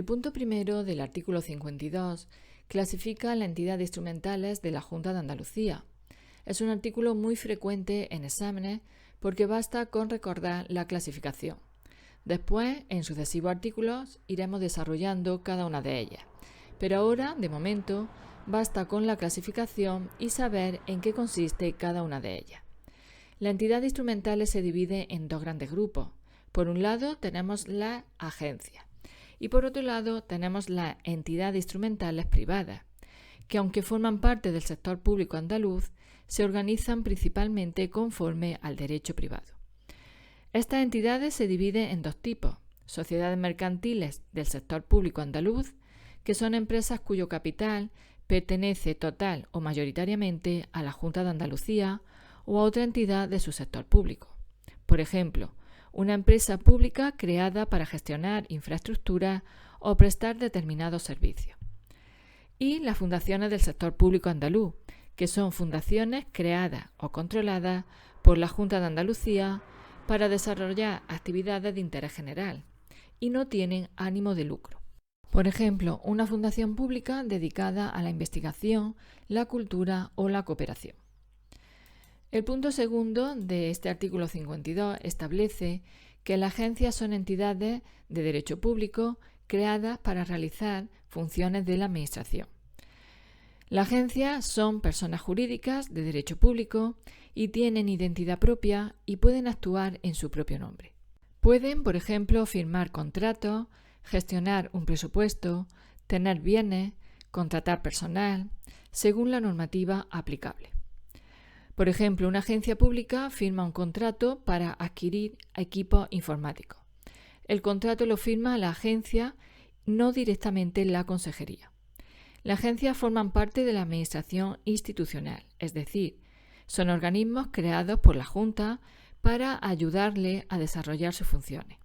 El punto primero del artículo 52 clasifica las entidades instrumentales de la Junta de Andalucía. Es un artículo muy frecuente en exámenes porque basta con recordar la clasificación. Después, en sucesivos artículos, iremos desarrollando cada una de ellas. Pero ahora, de momento, basta con la clasificación y saber en qué consiste cada una de ellas. La entidad instrumentales se divide en dos grandes grupos. Por un lado tenemos las agencias y por otro lado tenemos las entidades instrumentales privadas, que aunque forman parte del sector público andaluz, se organizan principalmente conforme al derecho privado. Estas entidades se dividen en dos tipos: sociedades mercantiles del sector público andaluz, que son empresas cuyo capital pertenece total o mayoritariamente a la Junta de Andalucía o a otra entidad de su sector público. Por ejemplo, una empresa pública creada para gestionar infraestructuras o prestar determinados servicios. Y las fundaciones del sector público andaluz, que son fundaciones creadas o controladas por la Junta de Andalucía para desarrollar actividades de interés general y no tienen ánimo de lucro. Por ejemplo, una fundación pública dedicada a la investigación, la cultura o la cooperación. El punto segundo de este artículo 52 establece que las agencias son entidades de derecho público creadas para realizar funciones de la Administración. Las agencias son personas jurídicas de derecho público y tienen identidad propia y pueden actuar en su propio nombre. Pueden, por ejemplo, firmar contratos, gestionar un presupuesto, tener bienes, contratar personal, según la normativa aplicable. Por ejemplo, una agencia pública firma un contrato para adquirir equipos informáticos. El contrato lo firma la agencia, no directamente la consejería. Las agencias forman parte de la administración institucional, es decir, son organismos creados por la Junta para ayudarle a desarrollar sus funciones.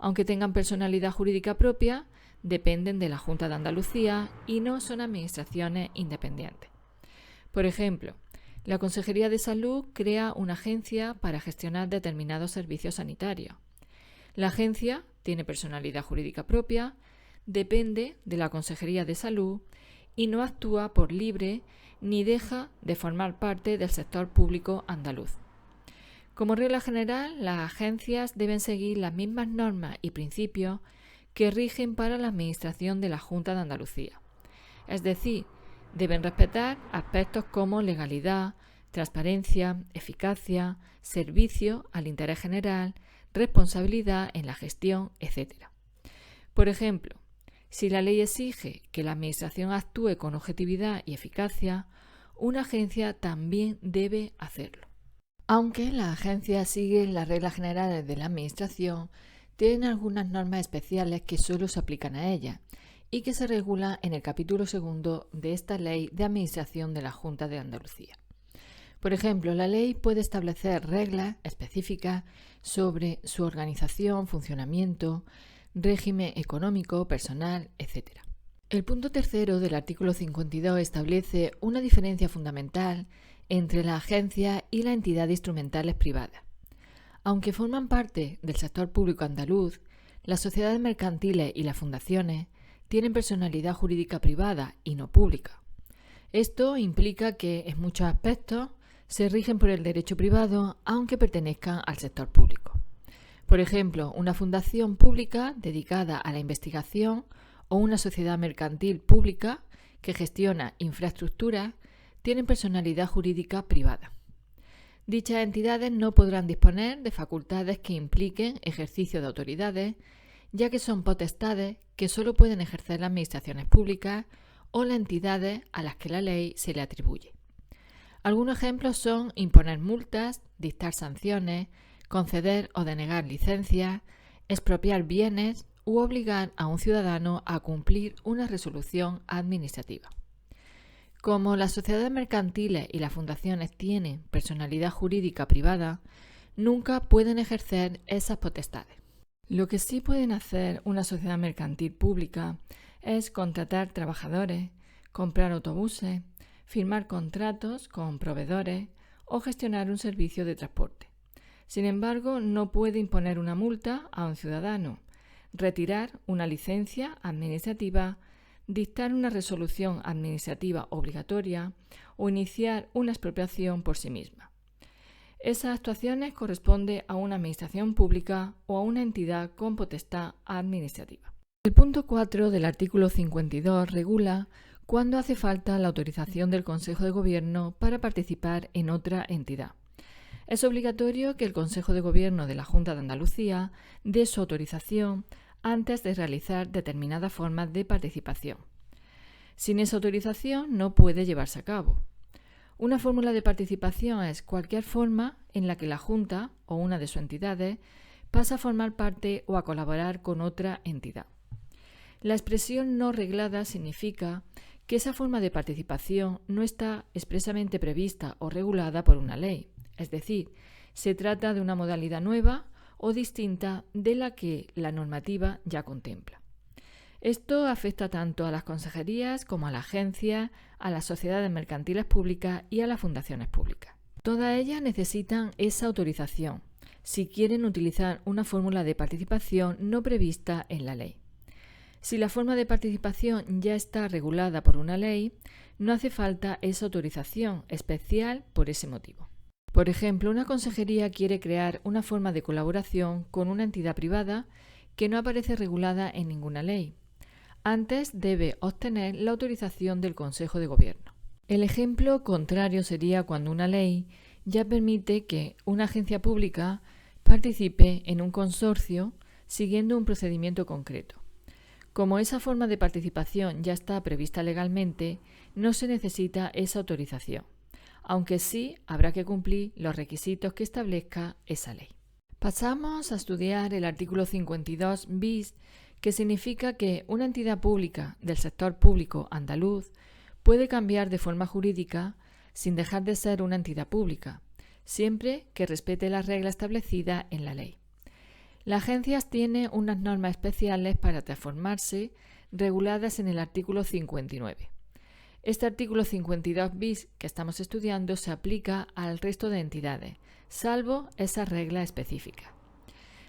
Aunque tengan personalidad jurídica propia, dependen de la Junta de Andalucía y no son administraciones independientes. Por ejemplo, la Consejería de Salud crea una agencia para gestionar determinados servicios sanitarios. La agencia tiene personalidad jurídica propia, depende de la Consejería de Salud y no actúa por libre ni deja de formar parte del sector público andaluz. Como regla general, las agencias deben seguir las mismas normas y principios que rigen para la administración de la Junta de Andalucía. Es decir, deben respetar aspectos como legalidad, transparencia, eficacia, servicio al interés general, responsabilidad en la gestión, etc. Por ejemplo, si la ley exige que la Administración actúe con objetividad y eficacia, una agencia también debe hacerlo. Aunque las agencias siguen las reglas generales de la Administración, tienen algunas normas especiales que solo se aplican a ellas y que se regulan en el capítulo 2 de esta Ley de Administración de la Junta de Andalucía. Por ejemplo, la ley puede establecer reglas específicas sobre su organización, funcionamiento, régimen económico, personal, etc. El punto tercero del artículo 52 establece una diferencia fundamental entre la agencia y las entidades instrumentales privadas. Aunque forman parte del sector público andaluz, las sociedades mercantiles y las fundaciones tienen personalidad jurídica privada y no pública. Esto implica que, en muchos aspectos, se rigen por el derecho privado, aunque pertenezcan al sector público. Por ejemplo, una fundación pública dedicada a la investigación o una sociedad mercantil pública que gestiona infraestructuras tienen personalidad jurídica privada. Dichas entidades no podrán disponer de facultades que impliquen ejercicio de autoridades, ya que son potestades que solo pueden ejercer las administraciones públicas o las entidades a las que la ley se le atribuye. Algunos ejemplos son imponer multas, dictar sanciones, conceder o denegar licencias, expropiar bienes u obligar a un ciudadano a cumplir una resolución administrativa. Como las sociedades mercantiles y las fundaciones tienen personalidad jurídica privada, nunca pueden ejercer esas potestades. Lo que sí pueden hacer una sociedad mercantil pública es contratar trabajadores, comprar autobuses, firmar contratos con proveedores o gestionar un servicio de transporte. Sin embargo, no puede imponer una multa a un ciudadano, retirar una licencia administrativa, dictar una resolución administrativa obligatoria o iniciar una expropiación por sí misma. Esas actuaciones corresponden a una administración pública o a una entidad con potestad administrativa. El punto 4 del artículo 52 regula cuándo hace falta la autorización del Consejo de Gobierno para participar en otra entidad. Es obligatorio que el Consejo de Gobierno de la Junta de Andalucía dé su autorización antes de realizar determinadas formas de participación. Sin esa autorización no puede llevarse a cabo. Una fórmula de participación es cualquier forma en la que la Junta o una de sus entidades pasa a formar parte o a colaborar con otra entidad. La expresión no reglada significa que esa forma de participación no está expresamente prevista o regulada por una ley. Es decir, se trata de una modalidad nueva o distinta de la que la normativa ya contempla. Esto afecta tanto a las consejerías como a las agencias, a las sociedades mercantiles públicas y a las fundaciones públicas. Todas ellas necesitan esa autorización si quieren utilizar una fórmula de participación no prevista en la ley. Si la forma de participación ya está regulada por una ley, no hace falta esa autorización especial por ese motivo. Por ejemplo, una consejería quiere crear una forma de colaboración con una entidad privada que no aparece regulada en ninguna ley. Antes debe obtener la autorización del Consejo de Gobierno. El ejemplo contrario sería cuando una ley ya permite que una agencia pública participe en un consorcio siguiendo un procedimiento concreto. Como esa forma de participación ya está prevista legalmente, no se necesita esa autorización, aunque sí habrá que cumplir los requisitos que establezca esa ley. Pasamos a estudiar el artículo 52 bis, que significa que una entidad pública del sector público andaluz puede cambiar de forma jurídica sin dejar de ser una entidad pública, siempre que respete las reglas establecidas en la ley. La agencia tiene unas normas especiales para transformarse, reguladas en el artículo 59. Este artículo 52 bis que estamos estudiando se aplica al resto de entidades, salvo esas reglas específicas.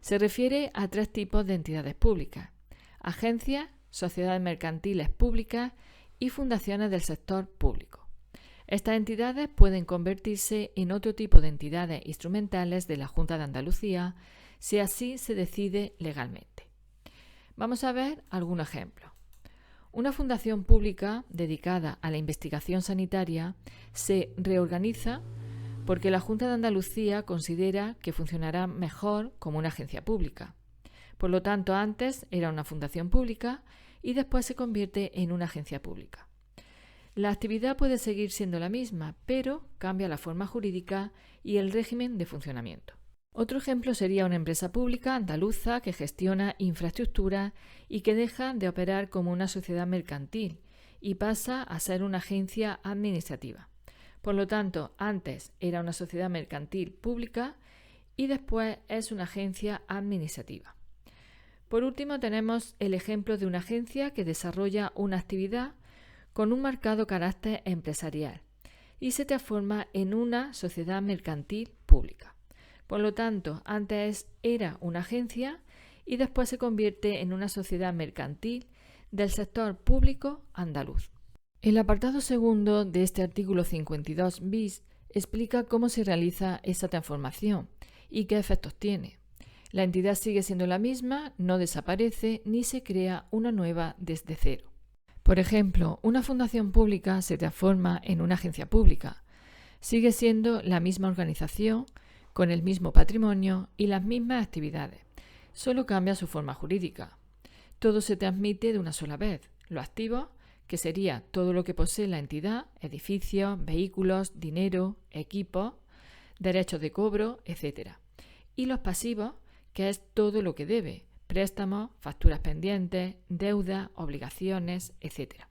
Se refiere a 3 tipos de entidades públicas: agencias, sociedades mercantiles públicas y fundaciones del sector público. Estas entidades pueden convertirse en otro tipo de entidades instrumentales de la Junta de Andalucía si así se decide legalmente. Vamos a ver algunos ejemplos. Una fundación pública dedicada a la investigación sanitaria se reorganiza porque la Junta de Andalucía considera que funcionará mejor como una agencia pública. Por lo tanto, antes era una fundación pública y después se convierte en una agencia pública. La actividad puede seguir siendo la misma, pero cambia la forma jurídica y el régimen de funcionamiento. Otro ejemplo sería una empresa pública andaluza que gestiona infraestructura y que deja de operar como una sociedad mercantil y pasa a ser una agencia administrativa. Por lo tanto, antes era una sociedad mercantil pública y después es una agencia administrativa. Por último, tenemos el ejemplo de una agencia que desarrolla una actividad con un marcado carácter empresarial y se transforma en una sociedad mercantil pública. Por lo tanto, antes era una agencia y después se convierte en una sociedad mercantil del sector público andaluz. El apartado segundo de este artículo 52 bis explica cómo se realiza esa transformación y qué efectos tiene. La entidad sigue siendo la misma, no desaparece ni se crea una nueva desde cero. Por ejemplo, una fundación pública se transforma en una agencia pública. Sigue siendo la misma organización, con el mismo patrimonio y las mismas actividades. Solo cambia su forma jurídica. Todo se transmite de una sola vez. Los activos, que sería todo lo que posee la entidad, edificios, vehículos, dinero, equipos, derechos de cobro, etc. Y los pasivos, que es todo lo que debe, préstamos, facturas pendientes, deudas, obligaciones, etc.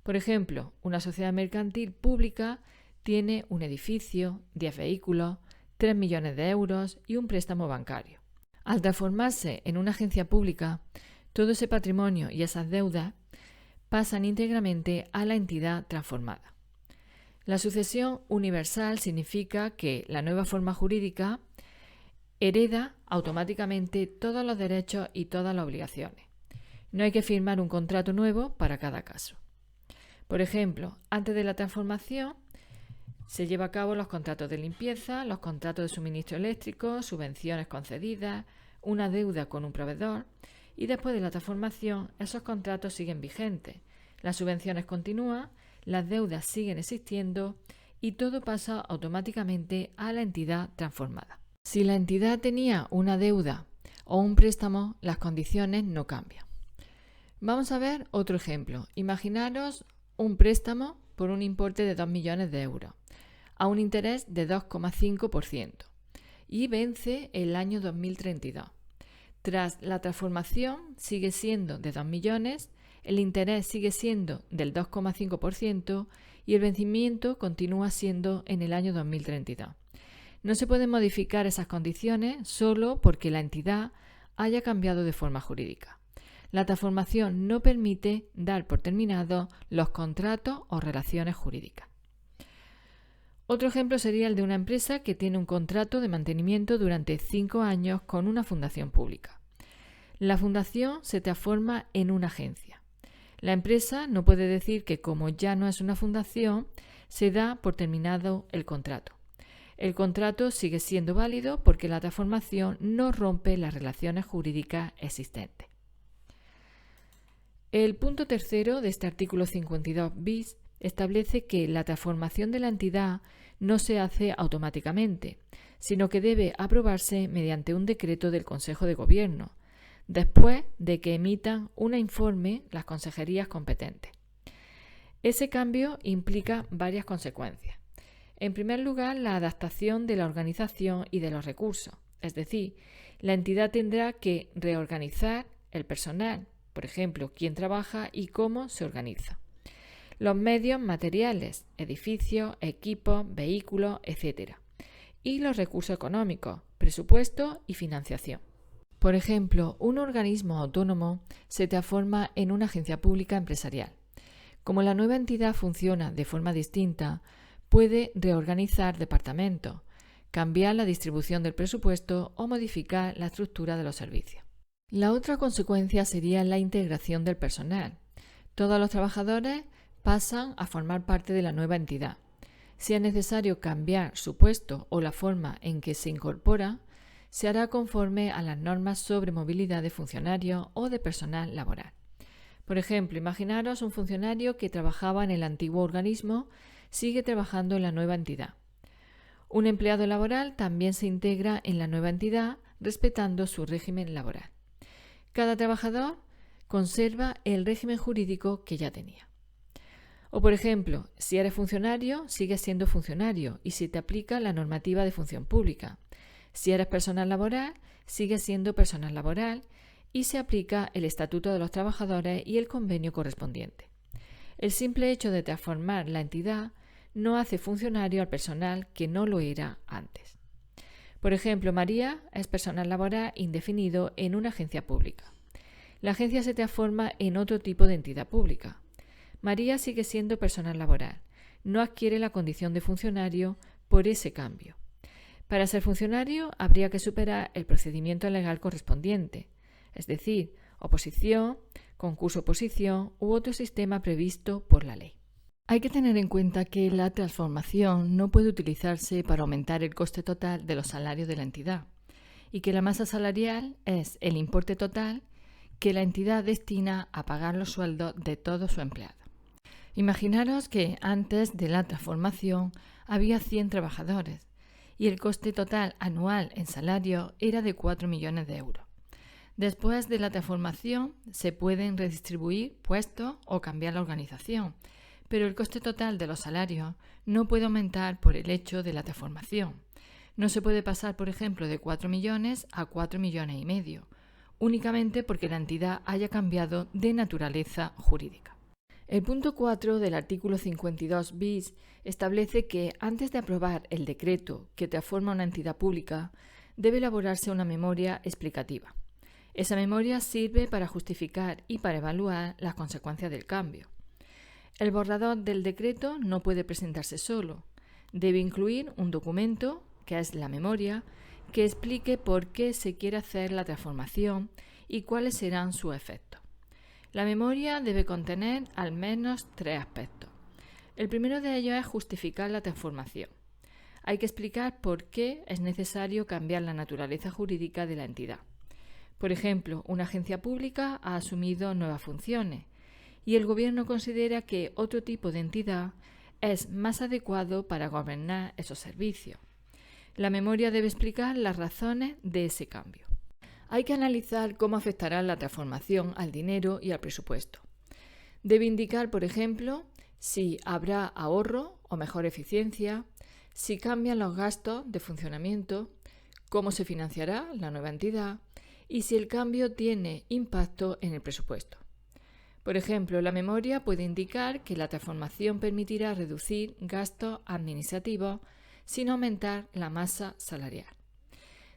Por ejemplo, una sociedad mercantil pública tiene un edificio, 10 vehículos, 3 millones de euros y un préstamo bancario. Al transformarse en una agencia pública, todo ese patrimonio y esas deudas pasan íntegramente a la entidad transformada. La sucesión universal significa que la nueva forma jurídica hereda automáticamente todos los derechos y todas las obligaciones. No hay que firmar un contrato nuevo para cada caso. Por ejemplo, antes de la transformación se lleva a cabo los contratos de limpieza, los contratos de suministro eléctrico, subvenciones concedidas, una deuda con un proveedor, y después de la transformación esos contratos siguen vigentes, las subvenciones continúan, las deudas siguen existiendo y todo pasa automáticamente a la entidad transformada. Si la entidad tenía una deuda o un préstamo, las condiciones no cambian. Vamos a ver otro ejemplo. Imaginaros un préstamo por un importe de 2 millones de euros a un interés de 2,5% y vence el año 2032. Tras la transformación sigue siendo de 2 millones, el interés sigue siendo del 2,5% y el vencimiento continúa siendo en el año 2032. No se pueden modificar esas condiciones solo porque la entidad haya cambiado de forma jurídica. La transformación no permite dar por terminados los contratos o relaciones jurídicas. Otro ejemplo sería el de una empresa que tiene un contrato de mantenimiento durante 5 años con una fundación pública. La fundación se transforma en una agencia. La empresa no puede decir que como ya no es una fundación, se da por terminado el contrato. El contrato sigue siendo válido porque la transformación no rompe las relaciones jurídicas existentes. El punto tercero de este artículo 52 bis establece que la transformación de la entidad no se hace automáticamente, sino que debe aprobarse mediante un decreto del Consejo de Gobierno, después de que emitan un informe las consejerías competentes. Ese cambio implica varias consecuencias. En primer lugar, la adaptación de la organización y de los recursos, es decir, la entidad tendrá que reorganizar el personal, por ejemplo, quién trabaja y cómo se organiza. Los medios materiales, edificios, equipos, vehículos, etc. Y los recursos económicos, presupuesto y financiación. Por ejemplo, un organismo autónomo se transforma en una agencia pública empresarial. Como la nueva entidad funciona de forma distinta, puede reorganizar departamentos, cambiar la distribución del presupuesto o modificar la estructura de los servicios. La otra consecuencia sería la integración del personal. Todos los trabajadores pasan a formar parte de la nueva entidad. Si es necesario cambiar su puesto o la forma en que se incorpora, se hará conforme a las normas sobre movilidad de funcionarios o de personal laboral. Por ejemplo, imaginaros un funcionario que trabajaba en el antiguo organismo sigue trabajando en la nueva entidad. Un empleado laboral también se integra en la nueva entidad respetando su régimen laboral. Cada trabajador conserva el régimen jurídico que ya tenía. O por ejemplo, si eres funcionario, sigues siendo funcionario y se te aplica la normativa de función pública. Si eres personal laboral, sigues siendo personal laboral y se aplica el Estatuto de los Trabajadores y el convenio correspondiente. El simple hecho de transformar la entidad no hace funcionario al personal que no lo era antes. Por ejemplo, María es personal laboral indefinido en una agencia pública. La agencia se transforma en otro tipo de entidad pública. María sigue siendo personal laboral. No adquiere la condición de funcionario por ese cambio. Para ser funcionario habría que superar el procedimiento legal correspondiente, es decir, oposición, concurso-oposición u otro sistema previsto por la ley. Hay que tener en cuenta que la transformación no puede utilizarse para aumentar el coste total de los salarios de la entidad y que la masa salarial es el importe total que la entidad destina a pagar los sueldos de todos sus empleados. Imaginaros que antes de la transformación había 100 trabajadores y el coste total anual en salario era de 4 millones de euros. Después de la transformación se pueden redistribuir puestos o cambiar la organización, pero el coste total de los salarios no puede aumentar por el hecho de la transformación. No se puede pasar, por ejemplo, de 4 millones a 4 millones y medio, únicamente porque la entidad haya cambiado de naturaleza jurídica. El punto 4 del artículo 52 bis establece que antes de aprobar el decreto que transforma una entidad pública, debe elaborarse una memoria explicativa. Esa memoria sirve para justificar y para evaluar las consecuencias del cambio. El borrador del decreto no puede presentarse solo. Debe incluir un documento, que es la memoria, que explique por qué se quiere hacer la transformación y cuáles serán sus efectos. La memoria debe contener al menos 3 aspectos. El primero de ellos es justificar la transformación. Hay que explicar por qué es necesario cambiar la naturaleza jurídica de la entidad. Por ejemplo, una agencia pública ha asumido nuevas funciones y el gobierno considera que otro tipo de entidad es más adecuado para gobernar esos servicios. La memoria debe explicar las razones de ese cambio. Hay que analizar cómo afectará la transformación al dinero y al presupuesto. Debe indicar, por ejemplo, si habrá ahorro o mejor eficiencia, si cambian los gastos de funcionamiento, cómo se financiará la nueva entidad y si el cambio tiene impacto en el presupuesto. Por ejemplo, la memoria puede indicar que la transformación permitirá reducir gastos administrativos sin aumentar la masa salarial.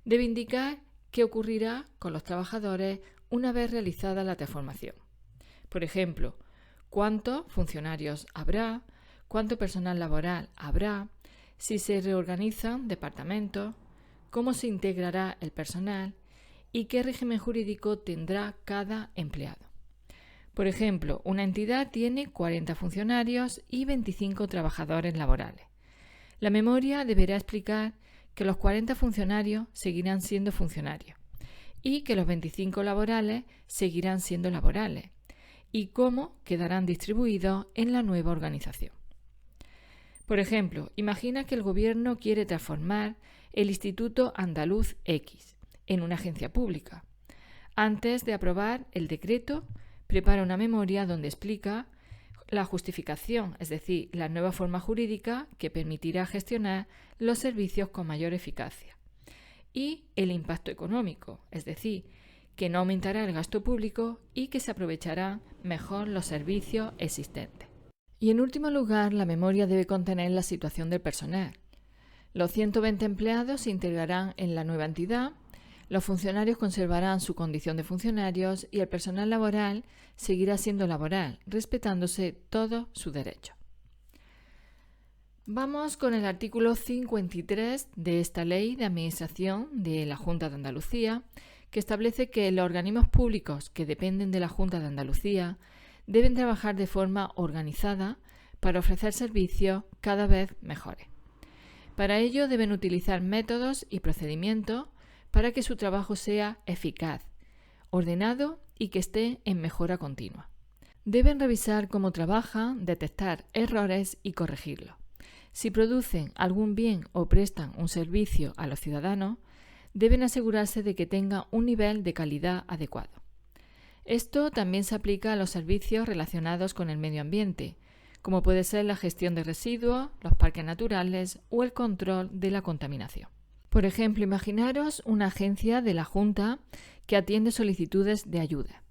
Debe indicar qué ocurrirá con los trabajadores una vez realizada la transformación. Por ejemplo, cuántos funcionarios habrá, cuánto personal laboral habrá, si se reorganizan departamentos, cómo se integrará el personal y qué régimen jurídico tendrá cada empleado. Por ejemplo, una entidad tiene 40 funcionarios y 25 trabajadores laborales. La memoria deberá explicar que los 40 funcionarios seguirán siendo funcionarios y que los 25 laborales seguirán siendo laborales y cómo quedarán distribuidos en la nueva organización. Por ejemplo, imagina que el gobierno quiere transformar el Instituto Andaluz X en una agencia pública. Antes de aprobar el decreto, prepara una memoria donde explica la justificación, es decir, la nueva forma jurídica que permitirá gestionar los servicios con mayor eficacia, y el impacto económico, es decir, que no aumentará el gasto público y que se aprovecharán mejor los servicios existentes. Y en último lugar, la memoria debe contener la situación del personal. Los 120 empleados se integrarán en la nueva entidad, los funcionarios conservarán su condición de funcionarios y el personal laboral seguirá siendo laboral, respetándose todos sus derechos. Vamos con el artículo 53 de esta Ley de Administración de la Junta de Andalucía, que establece que los organismos públicos que dependen de la Junta de Andalucía deben trabajar de forma organizada para ofrecer servicios cada vez mejores. Para ello deben utilizar métodos y procedimientos para que su trabajo sea eficaz, ordenado y que esté en mejora continua. Deben revisar cómo trabajan, detectar errores y corregirlos. Si producen algún bien o prestan un servicio a los ciudadanos, deben asegurarse de que tengan un nivel de calidad adecuado. Esto también se aplica a los servicios relacionados con el medio ambiente, como puede ser la gestión de residuos, los parques naturales o el control de la contaminación. Por ejemplo, imaginaros una agencia de la Junta que atiende solicitudes de ayuda.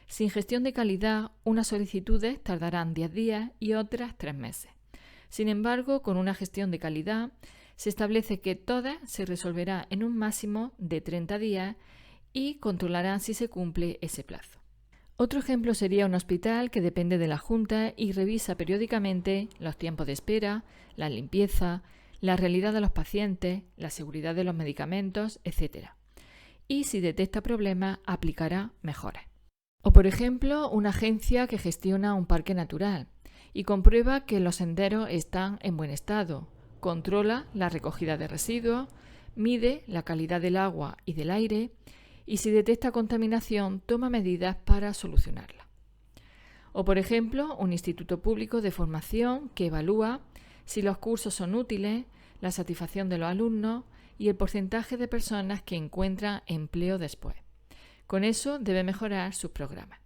Sin gestión de calidad, unas solicitudes tardarán 10 días y otras 3 meses. Sin embargo, con una gestión de calidad, se establece que todas se resolverá en un máximo de 30 días y controlarán si se cumple ese plazo. Otro ejemplo sería un hospital que depende de la Junta y revisa periódicamente los tiempos de espera, la limpieza, la realidad de los pacientes, la seguridad de los medicamentos, etc. Y si detecta problemas, aplicará mejoras. O por ejemplo, una agencia que gestiona un parque natural y comprueba que los senderos están en buen estado, controla la recogida de residuos, mide la calidad del agua y del aire y si detecta contaminación, toma medidas para solucionarla. O por ejemplo, un instituto público de formación que evalúa si los cursos son útiles, la satisfacción de los alumnos y el porcentaje de personas que encuentran empleo después. Con eso debe mejorar sus programas.